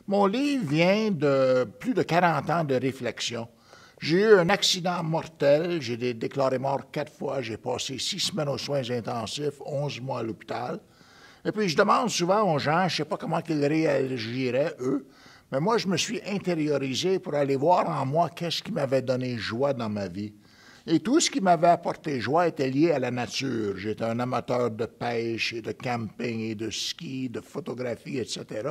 Mon livre vient de plus de 40 ans de réflexion. J'ai eu un accident mortel, j'ai été déclaré mort 4 fois, j'ai passé 6 semaines aux soins intensifs, 11 mois à l'hôpital. Et puis je demande souvent aux gens, je ne sais pas comment ils réagiraient, eux, mais moi je me suis intériorisé pour aller voir en moi qu'est-ce qui m'avait donné joie dans ma vie. Et tout ce qui m'avait apporté joie était lié à la nature. J'étais un amateur de pêche et de camping et de ski, de photographie, etc.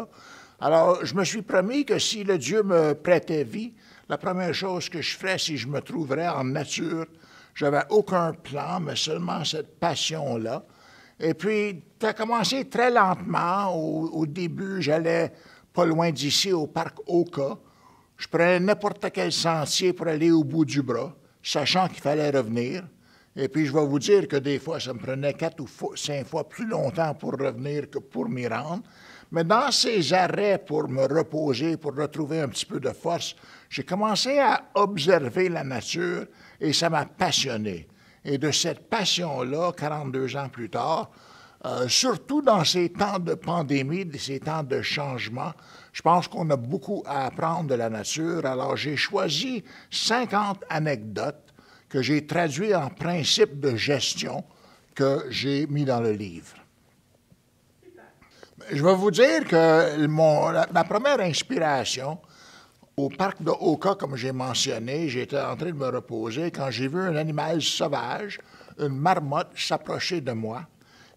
Alors, je me suis promis que si le Dieu me prêtait vie, la première chose que je ferais si je me trouverais en nature, j'avais aucun plan, mais seulement cette passion-là. Et puis, ça a commencé très lentement. Au début, j'allais pas loin d'ici, au parc Oka. Je prenais n'importe quel sentier pour aller au bout du bras, sachant qu'il fallait revenir. Et puis, je vais vous dire que des fois, ça me prenait 4 ou 5 fois plus longtemps pour revenir que pour m'y rendre. Mais dans ces arrêts pour me reposer, pour retrouver un petit peu de force, j'ai commencé à observer la nature et ça m'a passionné. Et de cette passion-là, 42 ans plus tard, surtout dans ces temps de pandémie, ces temps de changement, je pense qu'on a beaucoup à apprendre de la nature. Alors, j'ai choisi 50 anecdotes que j'ai traduites en principes de gestion que j'ai mis dans le livre. Je vais vous dire que ma première inspiration, au parc de Oka, comme j'ai mentionné, j'étais en train de me reposer quand j'ai vu un animal sauvage, une marmotte, s'approcher de moi.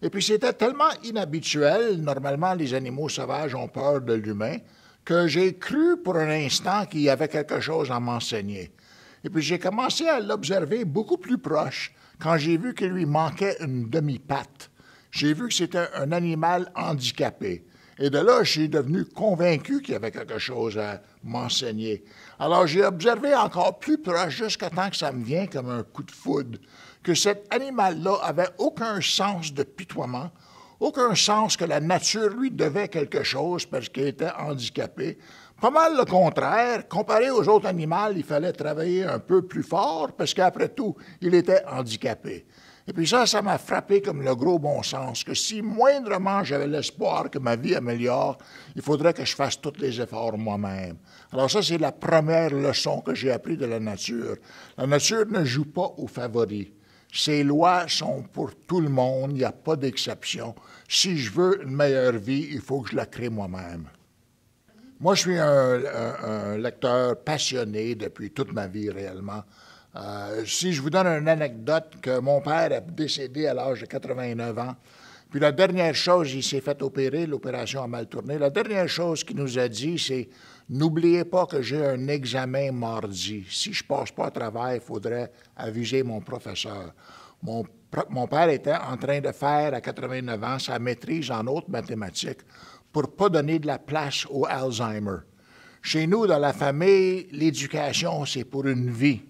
Et puis c'était tellement inhabituel, normalement les animaux sauvages ont peur de l'humain, que j'ai cru pour un instant qu'il y avait quelque chose à m'enseigner. Et puis j'ai commencé à l'observer beaucoup plus proche quand j'ai vu qu'il lui manquait une demi-patte. J'ai vu que c'était un animal handicapé. Et de là, je suis devenu convaincu qu'il y avait quelque chose à m'enseigner. Alors, j'ai observé encore plus proche, jusqu'à temps que ça me vient comme un coup de foudre, que cet animal-là avait aucun sens de pitoiement, aucun sens que la nature lui devait quelque chose parce qu'il était handicapé. Pas mal le contraire. Comparé aux autres animaux, il fallait travailler un peu plus fort parce qu'après tout, il était handicapé. Et puis ça m'a frappé comme le gros bon sens, que si moindrement j'avais l'espoir que ma vie améliore, il faudrait que je fasse tous les efforts moi-même. Alors ça, c'est la première leçon que j'ai appris de la nature. La nature ne joue pas aux favoris. Ses lois sont pour tout le monde, il n'y a pas d'exception. Si je veux une meilleure vie, il faut que je la crée moi-même. Moi, je suis un lecteur passionné depuis toute ma vie réellement. Si je vous donne une anecdote, que mon père est décédé à l'âge de 89 ans, puis la dernière chose, il s'est fait opérer, l'opération a mal tourné, la dernière chose qu'il nous a dit, c'est « N'oubliez pas que j'ai un examen mardi. Si je ne passe pas à travers, il faudrait aviser mon professeur. » Mon père était en train de faire, à 89 ans, sa maîtrise en haute mathématiques pour ne pas donner de la place au Alzheimer. Chez nous, dans la famille, l'éducation, c'est pour une vie.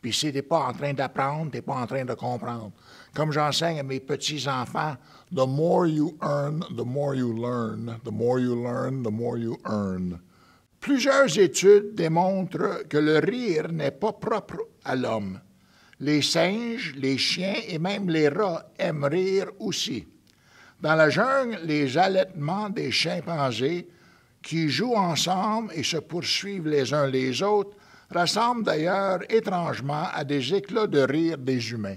Puis si tu n'es pas en train d'apprendre, tu n'es pas en train de comprendre. Comme j'enseigne à mes petits-enfants, « The more you earn, the more you learn. The more you learn, the more you earn. » Plusieurs études démontrent que le rire n'est pas propre à l'homme. Les singes, les chiens et même les rats aiment rire aussi. Dans la jungle, les allaitements des chimpanzés qui jouent ensemble et se poursuivent les uns les autres ressemblent d'ailleurs étrangement à des éclats de rire des humains.